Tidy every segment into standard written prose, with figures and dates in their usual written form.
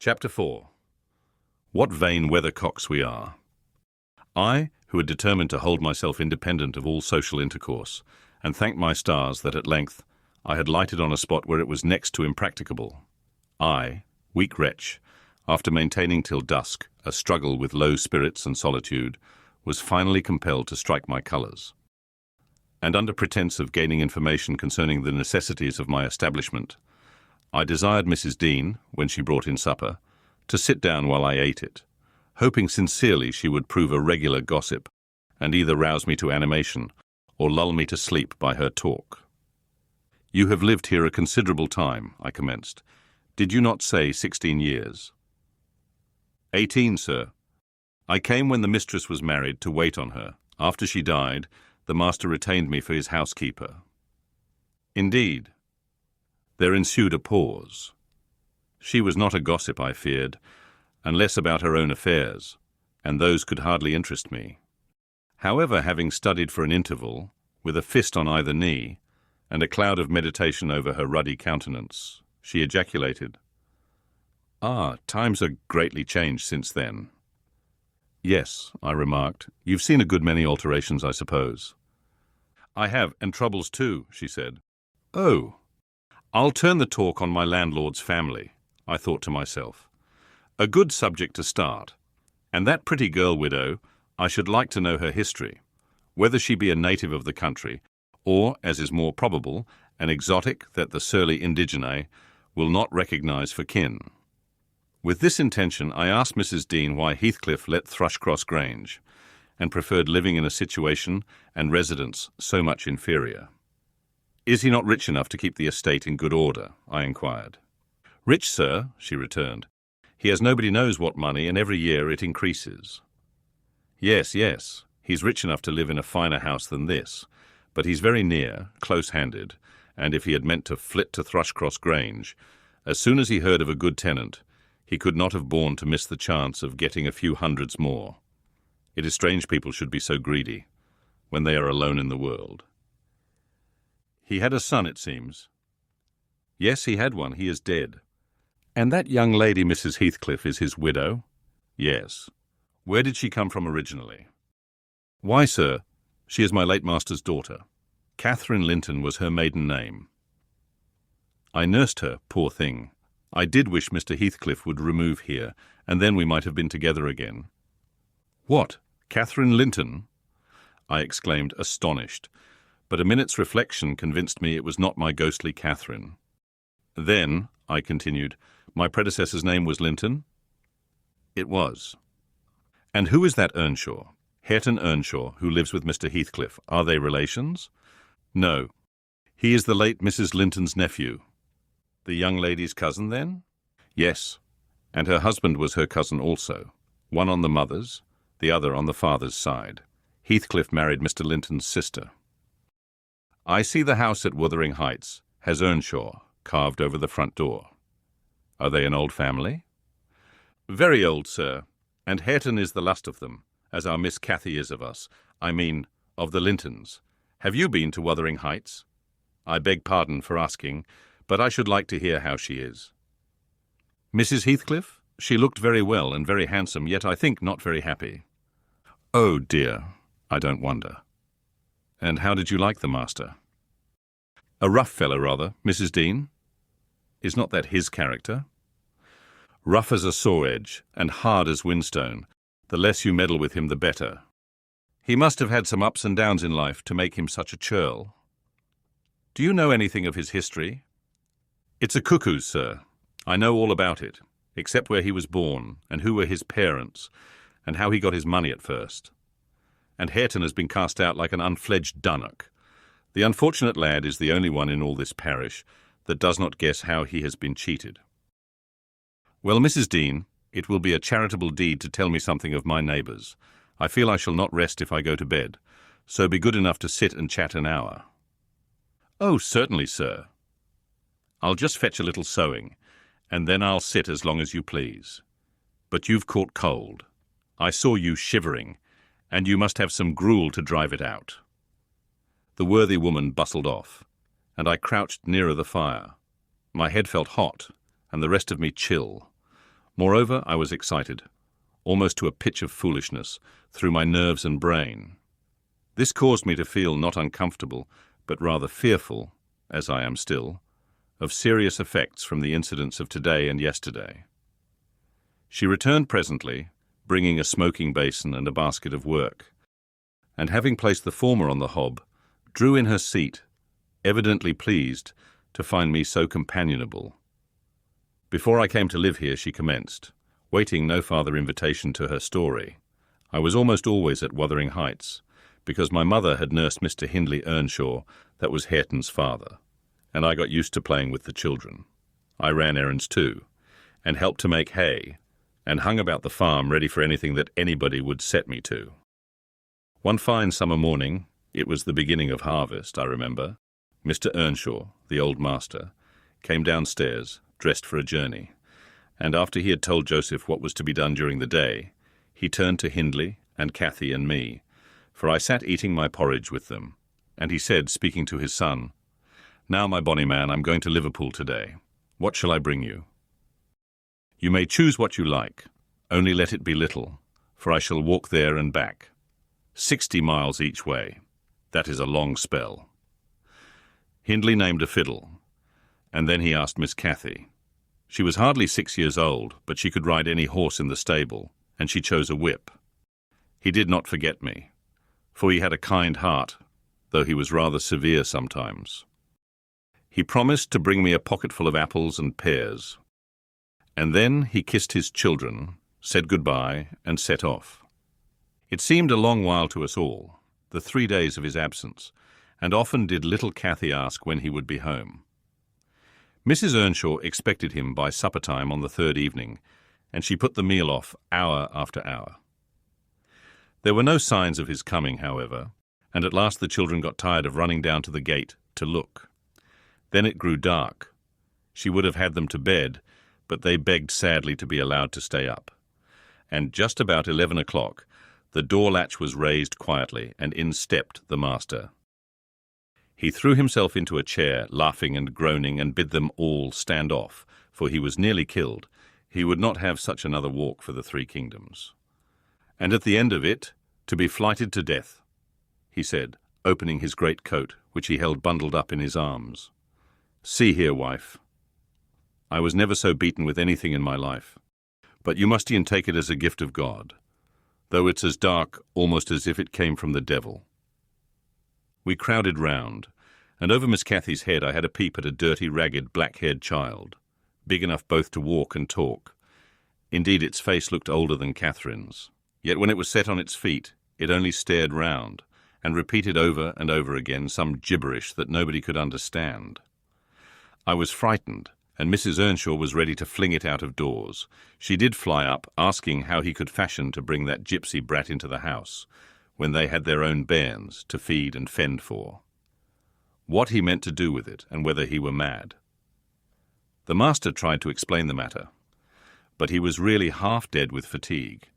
Chapter 4. What vain weathercocks we are. I, who had determined to hold myself independent of all social intercourse, and thanked my stars that at length I had lighted on a spot where it was next to impracticable. I, weak wretch, after maintaining till dusk a struggle with low spirits and solitude, was finally compelled to strike my colours. And under pretence of gaining information concerning the necessities of my establishment, I desired Mrs. Dean, when she brought in supper, to sit down while I ate it, hoping sincerely she would prove a regular gossip, and either rouse me to animation or lull me to sleep by her talk. "You have lived here a considerable time," I commenced. "Did you not say 16 years?" 18, sir. I came when the mistress was married to wait on her. After she died, the master retained me for his housekeeper." "Indeed." There ensued a pause. She was not a gossip, I feared, and less about her own affairs, and those could hardly interest me. However, having studied for an interval, with a fist on either knee, and a cloud of meditation over her ruddy countenance, she ejaculated, "Ah, times are greatly changed since then." "Yes," I remarked. "You've seen a good many alterations, I suppose." "I have, and troubles too," she said. "Oh, I'll turn the talk on my landlord's family," I thought to myself. "A good subject to start. And that pretty girl widow, I should like to know her history, whether she be a native of the country, or, as is more probable, an exotic that the surly indigene will not recognise for kin." With this intention, I asked Mrs. Dean why Heathcliff let Thrushcross Grange, and preferred living in a situation and residence so much inferior. "Is he not rich enough to keep the estate in good order?" I inquired. "Rich, sir," she returned. "He has nobody knows what money, and every year it increases." Yes, he's rich enough to live in a finer house than this, but he's very near, close-handed, and if he had meant to flit to Thrushcross Grange, as soon as he heard of a good tenant, he could not have borne to miss the chance of getting a few hundreds more. It is strange people should be so greedy, when they are alone in the world. "He had a son, it seems." "Yes, he had one. He is dead." "And that young lady, Mrs. Heathcliff, is his widow?" "Yes." "Where did she come from originally?" "Why, sir, she is my late master's daughter. Catherine Linton was her maiden name. I nursed her, poor thing. I did wish Mr. Heathcliff would remove here, and then we might have been together again." "What, Catherine Linton?" I exclaimed, astonished, but a minute's reflection convinced me it was not my ghostly Catherine. "Then," I continued, "my predecessor's name was Linton?" "It was." "And who is that Earnshaw, Hareton Earnshaw, who lives with Mr. Heathcliff? Are they relations?" "No. He is the late Mrs. Linton's nephew." "The young lady's cousin, then?" "Yes, and her husband was her cousin also, one on the mother's, the other on the father's side. Heathcliff married Mr. Linton's sister." "I see the house at Wuthering Heights has Earnshaw carved over the front door. Are they an old family?" "Very old, sir, and Hareton is the last of them, as our Miss Cathy is of us. I mean, of the Lintons. Have you been to Wuthering Heights? I beg pardon for asking, but I should like to hear how she is." "Mrs. Heathcliff? She looked very well and very handsome, yet I think not very happy." "Oh, dear, I don't wonder. And how did you like the master?" "A rough fellow, rather. Mrs. Dean? Is not that his character? Rough as a saw-edge, and hard as whinstone. The less you meddle with him, the better. He must have had some ups and downs in life to make him such a churl. Do you know anything of his history?" "It's a cuckoo's, sir. I know all about it, except where he was born, and who were his parents, and how he got his money at first. And Hareton has been cast out like an unfledged dunnock. The unfortunate lad is the only one in all this parish that does not guess how he has been cheated. Well, Mrs. Dean, it will be a charitable deed to tell me something of my neighbours. I feel I shall not rest if I go to bed, so be good enough to sit and chat an hour." "Oh, certainly, sir. I'll just fetch a little sewing, and then I'll sit as long as you please. But you've caught cold. I saw you shivering, and you must have some gruel to drive it out." The worthy woman bustled off, and I crouched nearer the fire. My head felt hot, and the rest of me chill. Moreover, I was excited, almost to a pitch of foolishness, through my nerves and brain. This caused me to feel not uncomfortable, but rather fearful, as I am still, of serious effects from the incidents of today and yesterday. She returned presently, bringing a smoking basin and a basket of work, and having placed the former on the hob, drew in her seat, evidently pleased to find me so companionable. Before I came to live here, she commenced, waiting no farther invitation to her story. I was almost always at Wuthering Heights, because my mother had nursed Mr. Hindley Earnshaw, that was Hareton's father, and I got used to playing with the children. I ran errands too, and helped to make hay, and hung about the farm ready for anything that anybody would set me to. One fine summer morning, it was the beginning of harvest, I remember, Mr. Earnshaw, the old master, came downstairs, dressed for a journey, and after he had told Joseph what was to be done during the day, he turned to Hindley and Cathy and me, for I sat eating my porridge with them, and he said, speaking to his son, "Now, my bonny man, I'm going to Liverpool today. What shall I bring you? You may choose what you like, only let it be little, for I shall walk there and back. 60 miles each way. That is a long spell." Hindley named a fiddle, and then he asked Miss Cathy. She was hardly 6 years old, but she could ride any horse in the stable, and she chose a whip. He did not forget me, for he had a kind heart, though he was rather severe sometimes. He promised to bring me a pocketful of apples and pears, and then he kissed his children, said goodbye, and set off. It seemed a long while to us all, the 3 days of his absence, and often did little Cathy ask when he would be home. Mrs. Earnshaw expected him by supper-time on the third evening, and she put the meal off hour after hour. There were no signs of his coming, however, and at last the children got tired of running down to the gate to look. Then it grew dark. She would have had them to bed, but they begged sadly to be allowed to stay up. And just about 11 o'clock, the door latch was raised quietly, and in stepped the master. He threw himself into a chair, laughing and groaning, and bid them all stand off, for he was nearly killed. He would not have such another walk for the 3 kingdoms. And at the end of it, to be flighted to death, he said, opening his great coat, which he held bundled up in his arms. "See here, wife, I was never so beaten with anything in my life, but you must e'en take it as a gift of God, though it's as dark almost as if it came from the devil." We crowded round, and over Miss Cathy's head I had a peep at a dirty, ragged, black-haired child, big enough both to walk and talk. Indeed, its face looked older than Catherine's, yet when it was set on its feet, it only stared round, and repeated over and over again some gibberish that nobody could understand. I was frightened, and Mrs. Earnshaw was ready to fling it out of doors. She did fly up, asking how he could fashion to bring that gypsy brat into the house, when they had their own bairns to feed and fend for. What he meant to do with it, and whether he were mad. The master tried to explain the matter, but he was really half dead with fatigue,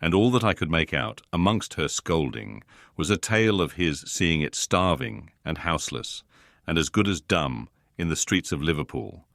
and all that I could make out, amongst her scolding, was a tale of his seeing it starving and houseless, and as good as dumb, in the streets of Liverpool,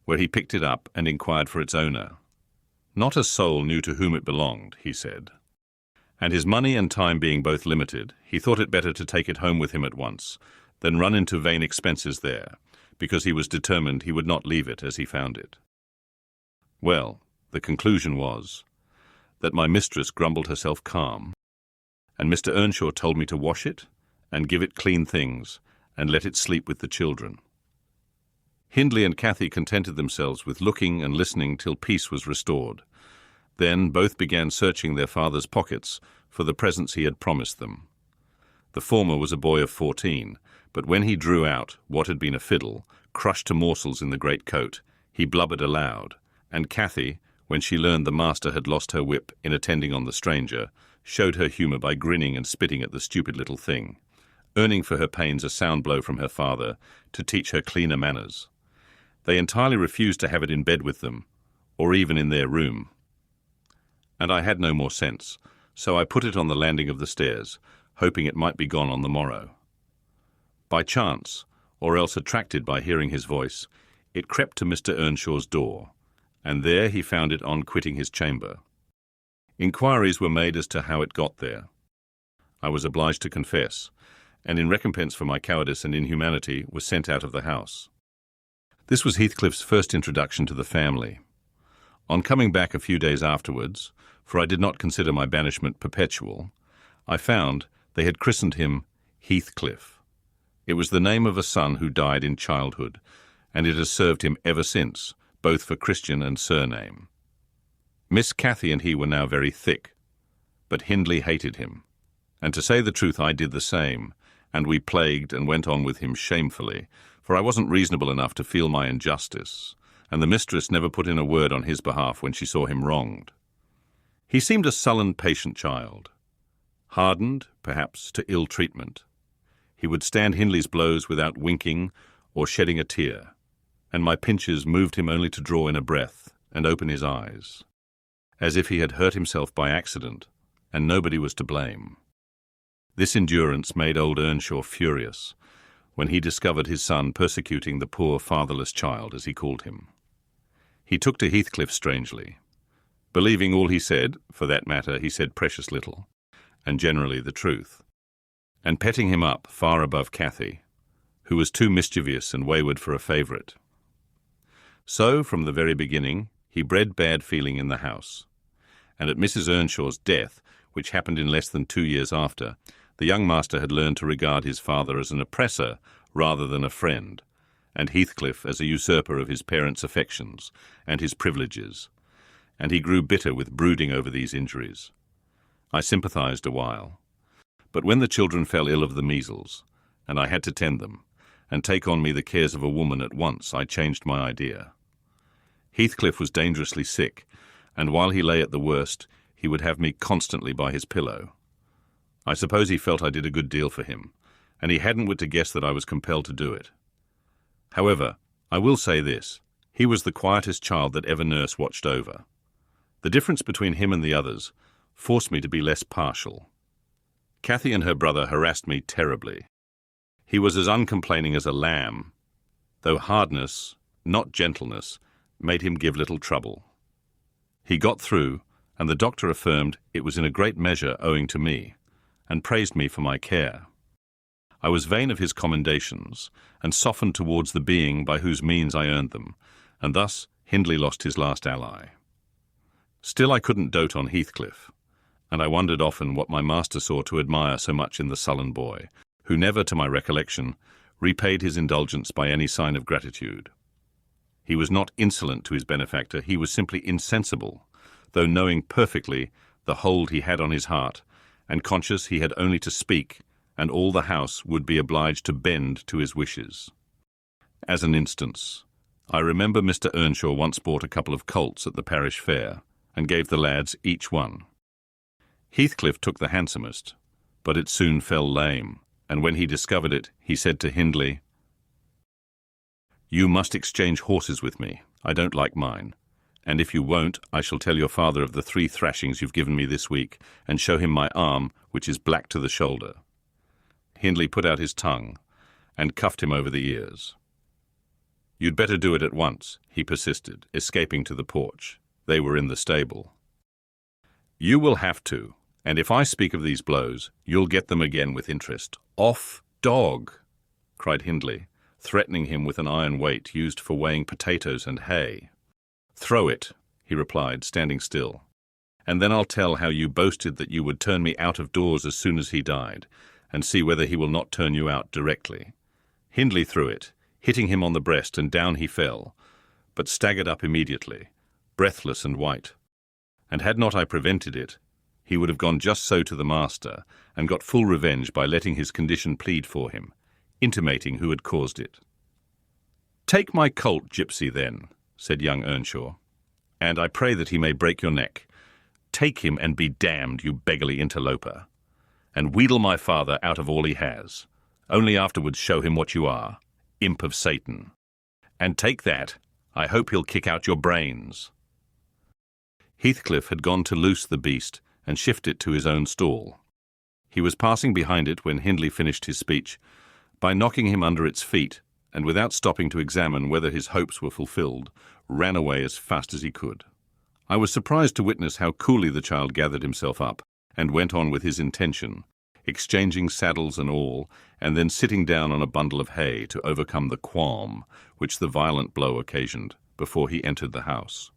where he picked it up and inquired for its owner. Not a soul knew to whom it belonged, he said. And his money and time being both limited, he thought it better to take it home with him at once, than run into vain expenses there, because he was determined he would not leave it as he found it. Well, the conclusion was that my mistress grumbled herself calm, and Mr. Earnshaw told me to wash it, and give it clean things, and let it sleep with the children. Hindley and Cathy contented themselves with looking and listening till peace was restored. Then both began searching their father's pockets for the presents he had promised them. The former was a boy of 14, but when he drew out what had been a fiddle, crushed to morsels in the great coat, he blubbered aloud, and Cathy, when she learned the master had lost her whip in attending on the stranger, showed her humour by grinning and spitting at the stupid little thing, earning for her pains a sound blow from her father to teach her cleaner manners. They entirely refused to have it in bed with them, or even in their room. And I had no more sense, so I put it on the landing of the stairs, hoping it might be gone on the morrow. By chance, or else attracted by hearing his voice, it crept to Mr. Earnshaw's door, and there he found it on quitting his chamber. Inquiries were made as to how it got there. I was obliged to confess, and in recompense for my cowardice and inhumanity was sent out of the house. This was Heathcliff's first introduction to the family. On coming back a few days afterwards, for I did not consider my banishment perpetual, I found they had christened him Heathcliff. It was the name of a son who died in childhood, and it has served him ever since, both for Christian and surname. Miss Cathy and he were now very thick, but Hindley hated him. And to say the truth, I did the same, and we plagued and went on with him shamefully, for I wasn't reasonable enough to feel my injustice, and the mistress never put in a word on his behalf when she saw him wronged. He seemed a sullen, patient child, hardened, perhaps, to ill treatment. He would stand Hindley's blows without winking or shedding a tear, and my pinches moved him only to draw in a breath and open his eyes, as if he had hurt himself by accident, and nobody was to blame. This endurance made old Earnshaw furious when he discovered his son persecuting the poor fatherless child, as he called him. He took to Heathcliff strangely, believing all he said, for that matter he said precious little, and generally the truth, and petting him up far above Cathy, who was too mischievous and wayward for a favourite. So, from the very beginning, he bred bad feeling in the house, and at Mrs. Earnshaw's death, which happened in less than 2 years after, the young master had learned to regard his father as an oppressor rather than a friend, and Heathcliff as a usurper of his parents' affections and his privileges, and he grew bitter with brooding over these injuries. I sympathised a while, but when the children fell ill of the measles, and I had to tend them, and take on me the cares of a woman at once, I changed my idea. Heathcliff was dangerously sick, and while he lay at the worst, he would have me constantly by his pillow. I suppose he felt I did a good deal for him, and he hadn't wit to guess that I was compelled to do it. However, I will say this, he was the quietest child that ever nurse watched over. The difference between him and the others forced me to be less partial. Cathy and her brother harassed me terribly. He was as uncomplaining as a lamb, though hardness, not gentleness, made him give little trouble. He got through, and the doctor affirmed it was in a great measure owing to me, and praised me for my care. I was vain of his commendations, and softened towards the being by whose means I earned them, and thus Hindley lost his last ally. Still I couldn't dote on Heathcliff, and I wondered often what my master saw to admire so much in the sullen boy, who never, to my recollection, repaid his indulgence by any sign of gratitude. He was not insolent to his benefactor, he was simply insensible, though knowing perfectly the hold he had on his heart, and conscious he had only to speak, and all the house would be obliged to bend to his wishes. As an instance, I remember Mr. Earnshaw once bought a couple of colts at the parish fair, and gave the lads each one. Heathcliff took the handsomest, but it soon fell lame, and when he discovered it, he said to Hindley, "You must exchange horses with me. I don't like mine. And if you won't, I shall tell your father of the 3 thrashings you've given me this week, and show him my arm, which is black to the shoulder." Hindley put out his tongue, and cuffed him over the ears. "You'd better do it at once," he persisted, escaping to the porch. They were in the stable. "You will have to, and if I speak of these blows, you'll get them again with interest. Off, dog!" cried Hindley, threatening him with an iron weight used for weighing potatoes and hay. "Throw it," he replied, standing still, "and then I'll tell how you boasted that you would turn me out of doors as soon as he died, and see whether he will not turn you out directly." Hindley threw it, hitting him on the breast, and down he fell, but staggered up immediately, breathless and white. And had not I prevented it, he would have gone just so to the master, and got full revenge by letting his condition plead for him, intimating who had caused it. "Take my colt, gypsy, then," said young Earnshaw, "and I pray that he may break your neck. Take him and be damned, you beggarly interloper, and wheedle my father out of all he has. Only afterwards show him what you are, imp of Satan. And take that, I hope he'll kick out your brains." Heathcliff had gone to loose the beast and shift it to his own stall. He was passing behind it when Hindley finished his speech by knocking him under its feet and without stopping to examine whether his hopes were fulfilled, ran away as fast as he could. I was surprised to witness how coolly the child gathered himself up and went on with his intention, exchanging saddles and all, and then sitting down on a bundle of hay to overcome the qualm which the violent blow occasioned before he entered the house.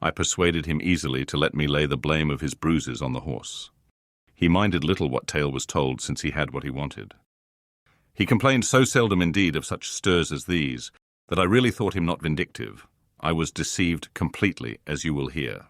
I persuaded him easily to let me lay the blame of his bruises on the horse. He minded little what tale was told, since he had what he wanted. He complained so seldom indeed of such stirs as these that I really thought him not vindictive. I was deceived completely, as you will hear.